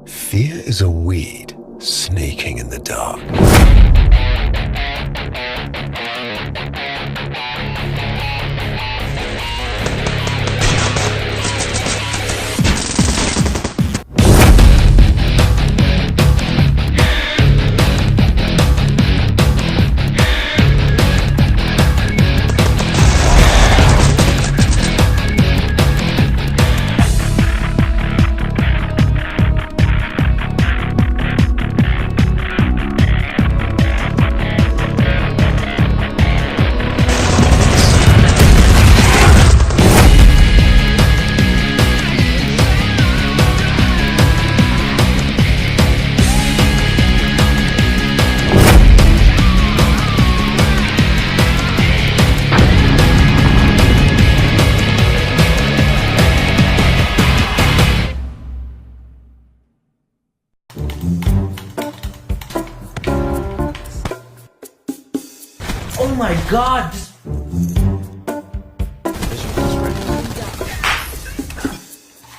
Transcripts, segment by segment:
Fear is a weed snaking in the dark. Oh my god!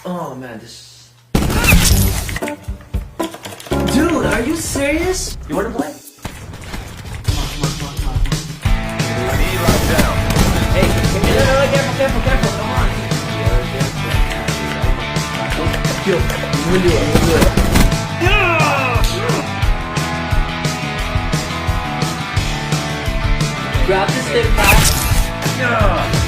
Oh man, this... Dude, are you serious? You wanna play? Come on. Hey, careful, come on. I'm gonna do it. Grab the stick back.